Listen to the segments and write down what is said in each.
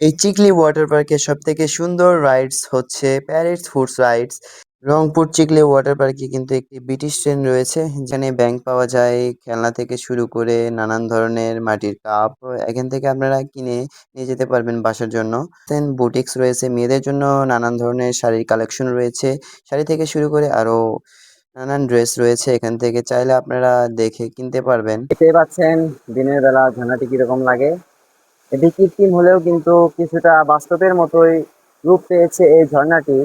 এই চিকলি ওয়াটার পার্কের সবথেকে সুন্দর রাইডস হচ্ছে parades foods rides. Rangpur Chikli water পার্কে কিন্তু একটি ব্রিটিশ ট্রেন রয়েছে, যেখানে ব্যাংক পাওয়া যায়, খেলনা থেকে শুরু করে নানান ধরনের মাটির কাপ এখান থেকে আপনারা কিনে নিয়ে যেতে পারবেন বাসার জন্য। দেন বুটিক্স রয়েছে, মেয়েদের জন্য নানান ধরনের শাড়ির কালেকশন রয়েছে, শাড়ি থেকে শুরু করে আরো নানান ড্রেস রয়েছে, এখান থেকে চাইলে আপনারা দেখে কিনতে পারবেন। দেখতেই পাচ্ছেন দিনের বেলা ঝর্ণাটি কিরকম লাগে। এটি কৃত্রিম হলেও কিন্তু কিছুটা বাস্তবের মতোই রূপ পেয়েছে এই ঝর্ণাটি।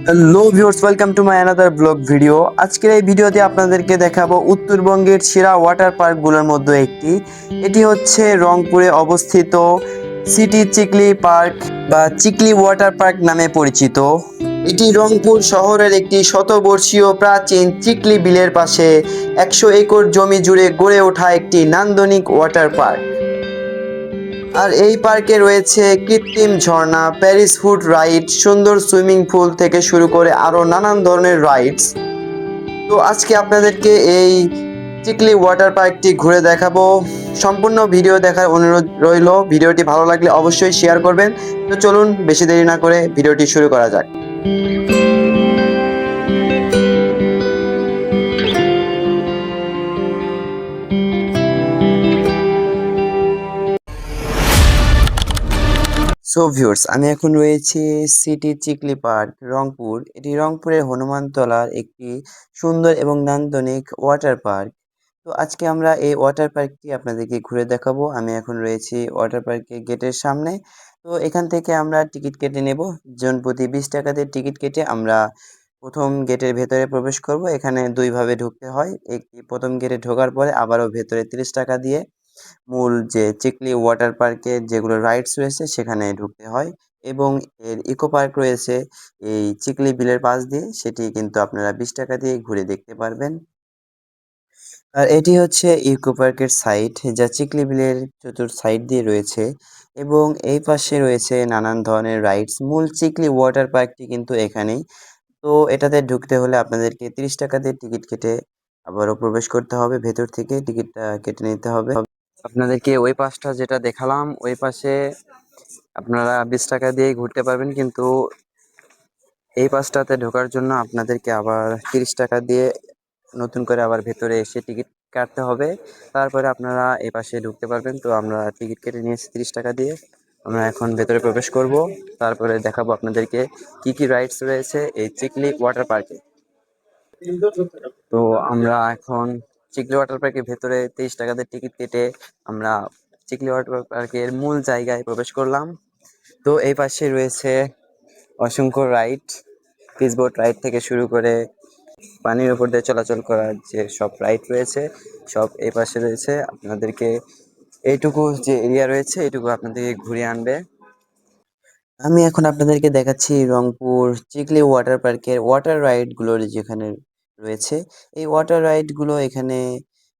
Hello viewers, welcome to my another blog video. আজকের এই ভিডিওতে আপনাদেরকে দেখাবো উত্তরবঙ্গের সেরা ওয়াটার পার্কগুলোর মধ্যে একটি। এটি হচ্ছে রংপুরে অবস্থিত সিটি চিকলি পার্ক বা চিকলি ওয়াটার পার্ক নামে পরিচিত। এটি রংপুর শহরের একটি শতবর্ষীয় প্রাচীন চিকলি বিলের পাশে 100 একর জমি জুড়ে গড়ে ওঠা একটি নান্দনিক ওয়াটার পার্ক। আর এই পার্কে রয়েছে কৃত্রিম ঝর্ণা, প্যারিস ফুড রাইড, সুন্দর সুইমিং পুল থেকে শুরু করে আরো নানান ধরনের রাইডস। তো আজকে আপনাদেরকে এই চিকলি ওয়াটার পার্কটি ঘুরে দেখাবো। সম্পূর্ণ ভিডিও দেখার অনুরোধ রইল। ভিডিওটি ভালো লাগলে অবশ্যই শেয়ার করবেন। তো চলুন বেশি দেরি না করে ভিডিওটি শুরু করা যাক। সো ভিউয়ার্স, আমি এখন রয়েছি সিটি চিকলি পার্ক রংপুর। এটি রংপুরের হনুমানতলার একটি সুন্দর এবং নান্দনিক ওয়াটার পার্ক। তো আজকে আমরা এই ওয়াটার পার্কটি আপনাদেরকে ঘুরে দেখাবো। আমি এখন রয়েছি ওয়াটার পার্কের গেটের সামনে। তো এখান থেকে আমরা টিকিট কেটে নেব। জন প্রতি 20 টাকাতে টিকিট কেটে আমরা প্রথম গেটের ভেতরে প্রবেশ করব। এখানে দুইভাবে ঢুকতে হয়, একটি প্রথম গেটে ঢোকার পরে আবারও ভেতরে 30 টাকা দিয়ে মূল যে চিকলি ওয়াটার পার্কে যেগুলো রাইডস রয়েছে সেখানে ঢুকতে হয়। এবং এর ইকো পার্ক রয়েছে এই চিকলি বিলের পাশ দিয়ে, সেটি কিন্তু আপনারা 20 টাকা দিয়ে ঘুরে দেখতে পারবেন। আর এটি হচ্ছে ইকো পার্কের সাইড, যা চিকলি বিলের সাইড দিয়ে রয়েছে। এবং এই পাশে রয়েছে নানান ধরনের রাইডস। মূল চিকলি ওয়াটার পার্কটি কিন্তু এখানেই। তো এটাতে ঢুকতে হলে আপনাদেরকে 30 টাকা দিয়ে টিকিট কেটে আবারও প্রবেশ করতে হবে, ভেতর থেকে টিকিটটা কেটে নিতে হবে। আপনাদেরকে ওই পাশটা যেটা দেখালাম ওই পাশে আপনারা 20 টাকা দিয়েই ঘুরতে পারবেন, কিন্তু এই পাশটাতে ঢোকার জন্য আপনাদেরকে আবার 30 টাকা দিয়ে নতুন করে আবার ভেতরে এসে টিকিট কাটতে হবে। তারপরে আপনারা এই পাশে ঢুকতে পারবেন। তো আমরা টিকিট কেটে নিয়েছি 30 টাকা দিয়ে। আমরা এখন ভেতরে প্রবেশ করব, তারপরে দেখাবো আপনাদেরকে কি কি রাইডস রয়েছে এই চিকলি ওয়াটার পার্কে। তো আমরা এখন চিকলি ওয়াটার পার্কের ভেতরে 23 টাকা দিয়ে টিকিট কেটে আমরা চিকলি ওয়াটার পার্কের মূল জায়গায় প্রবেশ করলাম। তো এই পাশে রয়েছে অসংখ্য রাইড, ফিসবোট রাইড থেকে শুরু করে পানির উপর দিয়ে চলাচল করার যে সব রাইড রয়েছে সব এই পাশে রয়েছে। আপনাদেরকে এইটুকু যে এরিয়া রয়েছে এইটুকু আপনাদেরকে ঘুরিয়ে আনবে। আমি এখন আপনাদেরকে দেখাচ্ছি রংপুর চিকলি ওয়াটার পার্কের ওয়াটার রাইডগুলো যেখানে রয়েছে। এই ওয়াটার রাইডগুলো এখানে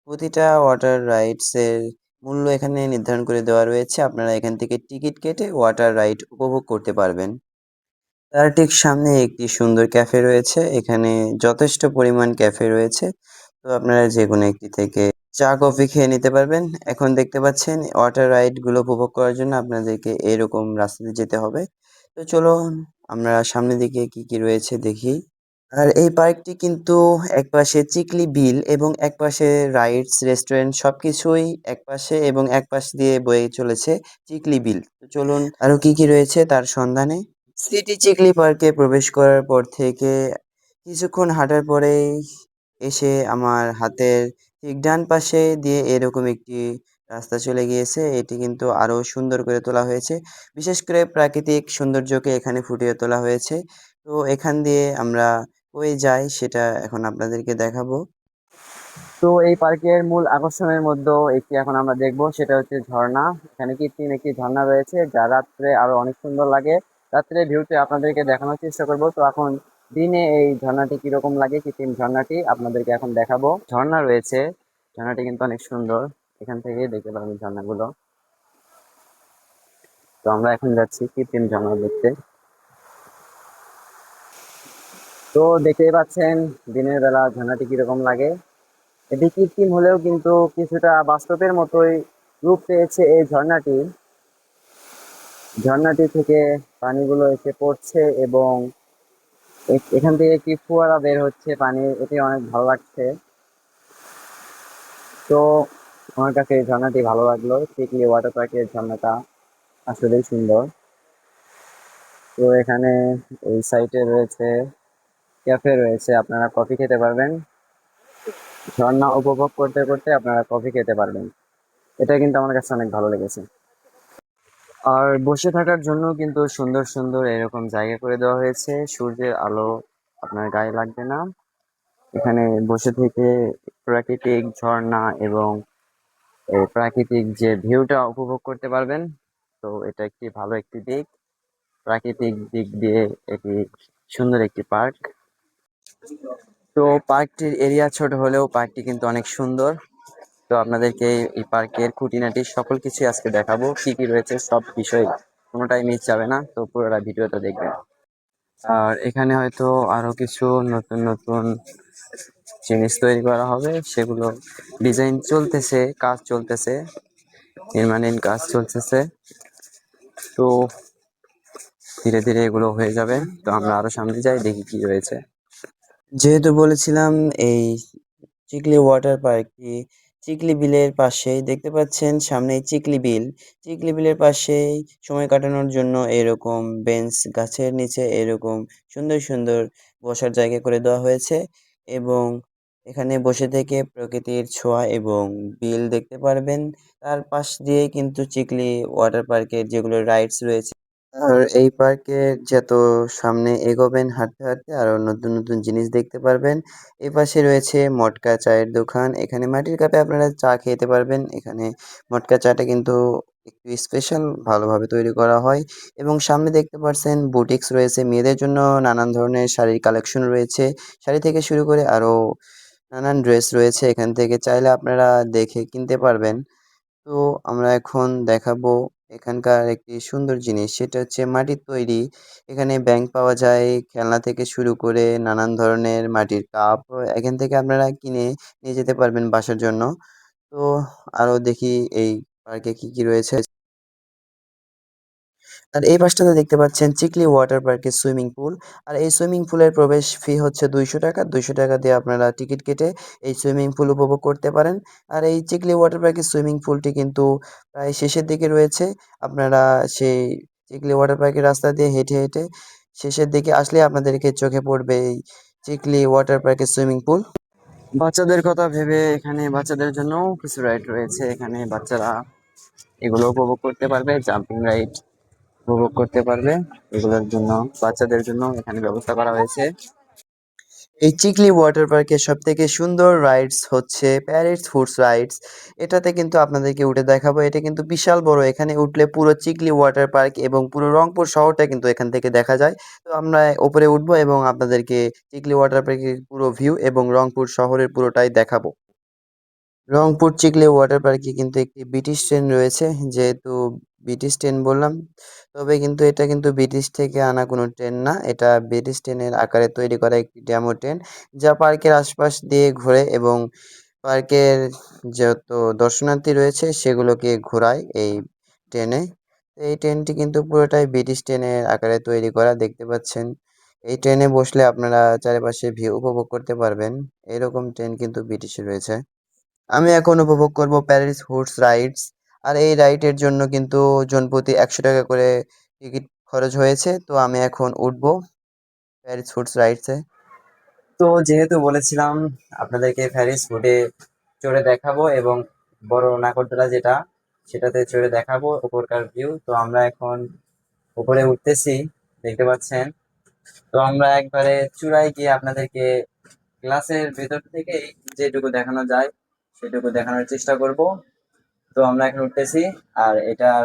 প্রতিটা ওয়াটার রাইডসের মূল্য এখানে নির্ধারণ করে দেওয়া রয়েছে। আপনারা এখান থেকে টিকিট কেটে ওয়াটার রাইড উপভোগ করতে পারবেন। তার ঠিক সামনে একটি সুন্দর ক্যাফে রয়েছে। এখানে যথেষ্ট পরিমাণ ক্যাফে রয়েছে। তো আপনারা যেকোনো একটি থেকে চা কফি খেয়ে নিতে পারবেন। এখন দেখতে পাচ্ছেন ওয়াটার রাইড গুলো উপভোগ করার জন্য আপনাদেরকে এরকম রাস্তা দিয়ে যেতে হবে। তো চলুন আমরা সামনের দিকে কি কি রয়েছে দেখি। আর এই পার্কটি কিন্তু একপাশে চিকলি বিল এবং একপাশে রাইডস, রেস্টুরেন্ট সবকিছুই একপাশে, এবং একপাশ দিয়ে বয়ে চলেছে চিকলি বিল। তো চলুন আরো কি কি রয়েছে তার সন্ধানে। সিটি চিকলি পার্কে প্রবেশ করার পর থেকে কিছুক্ষণ হাঁটার পরেই এসে আমার হাতের ঠিক ডান পাশে দিয়ে এরকম একটি রাস্তা চলে গিয়েছে। এটি কিন্তু আরো সুন্দর করে তোলা হয়েছে, বিশেষ করে প্রাকৃতিক সৌন্দর্যকে এখানে ফুটিয়ে তোলা হয়েছে। তো এখান দিয়ে আমরা কই যাই সেটা এখন আপনাদেরকে দেখাবো। তো এই পার্কের মূল আকর্ষণের মধ্যে একটি এখন আমরা দেখবো, সেটা হচ্ছে ঝর্ণা। এখানে কৃত্রিম একটি ঝর্ণা রয়েছে যা রাত্রে আরো অনেক সুন্দর লাগে। রাত্রে ভিউটি আপনাদেরকে দেখানোর চেষ্টা করব। তো এখন দিনে এই ঝর্ণাটি কিরকম লাগে, কৃত্রিম ঝর্ণাটি আপনাদেরকে এখন দেখাবো। ঝর্ণা রয়েছে, ঝর্ণাটি কিন্তু অনেক সুন্দর, এখান থেকে দেখতে পাবেন ঝর্ণাগুলো। তো আমরা এখন যাচ্ছি কৃত্রিম ঝর্ণা দেখতে। তো দেখতেই পাচ্ছেন দিনের বেলা ঝর্ণাটি কিরকম লাগে। এটি কৃত্রিম হলেও কিন্তু কিছুটা বাস্তবের মতোই রূপ পেয়েছে এই ঝর্ণাটি। ঝর্ণাটি থেকে পানিগুলো এসে পড়ছে এবং এখান থেকে একটি ফোয়ারা বের হচ্ছে পানি, এটি অনেক ভালো লাগছে। তো আমার কাছে এই ঝর্ণাটি ভালো লাগলো, চিকলি ওয়াটার পার্কের ঝর্ণাটা আসলেই সুন্দর। তো এখানে এই সাইটে রয়েছে ক্যাফে রয়েছে, আপনারা কফি খেতে পারবেন, ঝর্ণা উপভোগ করতে করতে আপনারা কফি খেতে পারবেন। এটা কিন্তু আমার কাছে অনেক ভালো লেগেছে। আর বসে থাকার জন্য কিন্তু সুন্দর সুন্দর এরকম জায়গা করে দেওয়া হয়েছে, সূর্যের আলো আপনার গায়ে লাগবে না। এখানে বসে থেকে প্রাকৃতিক ঝর্ণা এবং এই প্রাকৃতিক যে ভিউটা উপভোগ করতে পারবেন। তো এটা একটি ভালো একটি দিক, প্রাকৃতিক দিক দিয়ে এটি সুন্দর একটি পার্ক। তো পার্কটির এরিয়া ছোট হলেও পার্কটি কিন্তু অনেক সুন্দর। তো আপনাদেরকে এই পার্কের খুঁটিনাটি সকল কিছু আজকে দেখাবো, কি কি রয়েছে সব বিষয়, কোনোটাই মিস যাবে না, তো পুরোটা ভিডিওটা দেখবেন। আর এখানে হয়তো আরো কিছু নতুন নতুন জিনিস তৈরি করা হবে, সেগুলো ডিজাইন চলতেছে, কাজ চলতেছে, নির্মাণাধীন কাজ চলতেছে। তো ধীরে ধীরে এগুলো হয়ে যাবে। তো আমরা আরো সামনে যাই, দেখি কি রয়েছে। যেহেতু বলেছিলাম এই চিকলি ওয়াটার পার্কটি চিকলি বিলের পাশেই, দেখতে পাচ্ছেন সামনে চিকলি বিল। চিকলি বিলের পাশেই সময় কাটানোর জন্য এরকম বেঞ্চ, গাছের নিচে এরকম সুন্দর সুন্দর বসার জায়গা করে দেওয়া হয়েছে এবং এখানে বসে থেকে প্রকৃতির ছোঁয়া এবং বিল দেখতে পারবেন। তার পাশ দিয়েই কিন্তু চিকলি ওয়াটার পার্কের যেগুলো রাইডস রয়েছে। আর এই পার্কে যত সামনে এগোবেন হাঁটতে হাঁটতে আরো নতুন নতুন জিনিস দেখতে পারবেন। এপাশে রয়েছে মটকা চায়ের দোকান, এখানে মাটির কাপে আপনারা চা খেতে পারবেন। এখানে মটকা চাটা কিন্তু একটু স্পেশাল ভালোভাবে তৈরি করা হয় এবং সামনে দেখতে পাচ্ছেন বুটিক্স রয়েছে, মেয়েদের জন্য নানান ধরনের শাড়ির কালেকশন রয়েছে, শাড়ি থেকে শুরু করে আরো নানান ড্রেস রয়েছে, এখান থেকে চাইলে আপনারা দেখে কিনতে পারবেন। তো আমরা এখন দেখাবো এখানকার একটি সুন্দর জিনিস, সেটা হচ্ছে মাটির তৈরি। এখানে ব্যাঙ পাওয়া যায়, খেলনা থেকে শুরু করে নানান ধরনের মাটির কাপ এখান থেকে আপনারা কিনে নিয়ে যেতে পারবেন বাসার জন্য। তো আরো দেখি এই পার্কে কি কি রয়েছে। আর এই পাশটাতে দেখতে পাচ্ছেন চিকলি ওয়াটার পার্কের সুইমিং পুল। আর এই সুইমিং পুলের প্রবেশ ফি হচ্ছে 200 টাকা। 200 টাকা দিয়ে আপনারা টিকিট কেটে এই সুইমিং পুল উপভোগ করতে পারেন। আর এই চিকলি ওয়াটার পার্কের সুইমিং পুলটি কিন্তু প্রায় শেষের দিকে রয়েছে। আপনারা সেই চিকলি ওয়াটার পার্কের রাস্তা দিয়ে হেঁটে হেঁটে শেষের দিকে আসলে আপনাদেরকে চোখে পড়বে এই চিকলি ওয়াটার পার্কের সুইমিং পুল। বাচ্চাদের কথা ভেবে এখানে বাচ্চাদের জন্য কিছু রাইড রয়েছে, এখানে বাচ্চারা এগুলো উপভোগ করতে পারবে, জাম্পিং রাইড উপভোগ করতে পারবে। এগুলোর জন্য বাচ্চাদের জন্য এখানে ব্যবস্থা করা হয়েছে। এই চিকলি ওয়াটার পার্কের সব থেকে সুন্দর রাইডস হচ্ছে প্যারেডস ফুডস রাইডস। এটাতে কিন্তু আপনাদেরকে উঠে দেখাবো, এটা কিন্তু বিশাল বড়, এখানে উঠলে পুরো চিকলি ওয়াটার পার্ক এবং পুরো রংপুর শহরটা কিন্তু এখান থেকে দেখা যায়। তো আমরা উপরে উঠবো এবং আপনাদেরকে চিকলি ওয়াটার পার্কের পুরো ভিউ এবং রংপুর শহরের পুরোটাই দেখাবো। রংপুর চিকলি ওয়াটার পার্কে কিন্তু একটি ব্রিটিশ ট্রেন রয়েছে। যেহেতু ব্রিটিশ ট্রেন বললাম, তবে কিন্তু এটা কিন্তু ব্রিটিশ থেকে আনা কোনো ট্রেন না, এটা ব্রিটিশ ট্রেনের আকারে তৈরি করা একটি ডেমো ট্রেন, যা পার্কের আশপাশ দিয়ে ঘোরে এবং পার্কের যত দর্শনার্থী রয়েছে সেগুলোকে ঘোরায় এই ট্রেনে। এই ট্রেনটি কিন্তু পুরোটাই ব্রিটিশ ট্রেনের আকারে তৈরি করা, দেখতে পাচ্ছেন। এই ট্রেনে বসলে আপনারা চারিপাশে ভিউ উপভোগ করতে পারবেন। এরকম ট্রেন কিন্তু ব্রিটিশে রয়েছে। আমি এখন উপভোগ করব প্যারিস হুডস রাইডস। আর এই রাইডের জন্য কিন্তু জনপ্রতি 100 টাকা করে টিকিট খরচ হয়েছে। তো আমি এখন উঠবো প্যারিস হুডস রাইডসে। তো যেহেতু বলেছিলাম আপনাদেরকে প্যারিস হুডে চড়ে দেখাবো এবং বড় নাগরদোলা যেটা, সেটাতে চড়ে দেখাবো উপরকার ভিউ। তো আমরা এখন উপরে উঠতেছি, দেখতে পাচ্ছেন। তো আমরা একবারে চূড়ায় গিয়ে আপনাদেরকে গ্লাসের ভেতর থেকে যেটুকু দেখানো যায় সেটুকু দেখানোর চেষ্টা করব। তো আমরা এখন উঠতেছি, আর এটার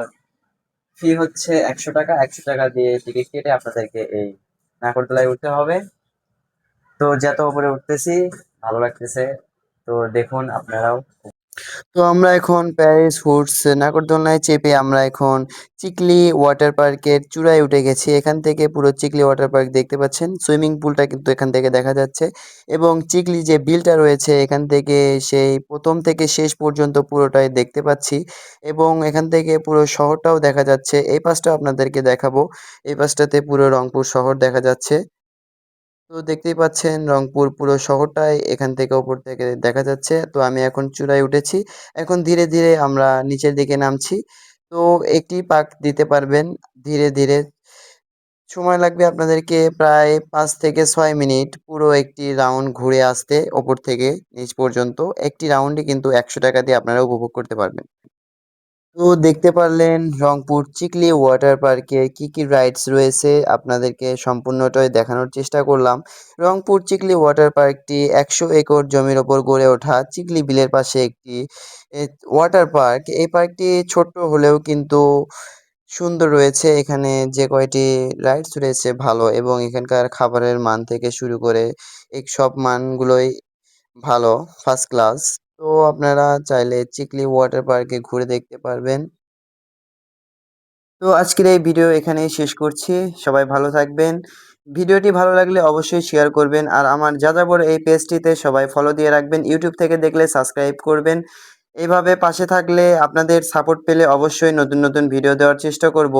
ফি হচ্ছে 100 টাকা। 100 টাকা দিয়ে টিকিট কেটে আপনাদেরকে এই নাগরদোলায় উঠতে হবে। তো যত উপরে উঠতেছি ভালো লাগতেছে, তো দেখুন আপনারাও। তো আমরা এখন প্যারিস ফুডস নাগরদোলনায় চেপে আমরা এখন চিকলি ওয়াটার পার্কের চূড়ায় উঠে গেছি। এখান থেকে পুরো চিকলি ওয়াটার পার্ক দেখতে পাচ্ছেন। সুইমিং পুলটা কিন্তু এখান থেকে দেখা যাচ্ছে এবং চিকলি যে বিলটা রয়েছে এখান থেকে সেই ১ম থেকে শেষ পর্যন্ত পুরোটাই দেখতে পাচ্ছি এবং এখান থেকে পুরো শহরটাও দেখা যাচ্ছে। এই পাশটাও আপনাদেরকে দেখাবো। এই পাশটাতে পুরো রংপুর শহর দেখা যাচ্ছে। তো দেখতেই পাচ্ছেন রংপুর পুরো শহরটাই এখান থেকে উপর থেকে দেখা যাচ্ছে। তো আমি এখন চূড়ায় উঠেছি। এখন ধীরে, ধীরে আমরা নিচের দিকে নামছি। তো একটি পাক দিতে পারবেন ধীরে, ধীরে। সময় লাগবে আপনাদেরকে প্রায় ৫ থেকে ৬ মিনিট পুরো একটি রাউন্ড ঘুরে আসতে ওপর থেকে নিচ পর্যন্ত। একটি রাউন্ডই কিন্তু ৳১০০ দিয়ে আপনারা উপভোগ করতে পারবেন। তো দেখতে পারলেন রংপুর চিকলি ওয়াটার পার্কে কি কি রাইডস রয়েছে আপনাদেরকে সম্পূর্ণটাই দেখানোর চেষ্টা করলাম। রংপুর চিকলি ওয়াটার পার্কটি ১০০ একর জমির ওপর গড়ে ওঠা চিকলি বিলের পাশে একটি ওয়াটার পার্ক। এই পার্কটি ছোট্ট হলেও কিন্তু সুন্দর রয়েছে। এখানে যে কয়টি রাইডস রয়েছে ভালো এবং এখানকার খাবারের মান থেকে শুরু করে সব মানগুলোই ভালো, ফার্স্ট ক্লাস। তো আপনারা চাইলে চিকলি ওয়াটার পার্কে ঘুরে দেখতে পারবেন। তো আজকের এই ভিডিও এখানেই শেষ করছি। সবাই ভালো থাকবেন। ভিডিওটি ভালো লাগলে অবশ্যই শেয়ার করবেন। আর আমার যাযাবর এই পেজটিতে সবাই ফলো দিয়ে রাখবেন। ইউটিউব থেকে দেখলে সাবস্ক্রাইব করবেন। এভাবে পাশে থাকলে আপনাদের সাপোর্ট পেলে অবশ্যই নতুন, নতুন ভিডিও দেওয়ার চেষ্টা করব।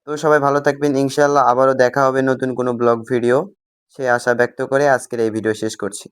তো সবাই ভালো থাকবেন। ইনশাআল্লাহ আবারও দেখা হবে নতুন কোনো ব্লগ ভিডিও। সে আশা ব্যক্ত করে আজকের এই ভিডিও শেষ করছি।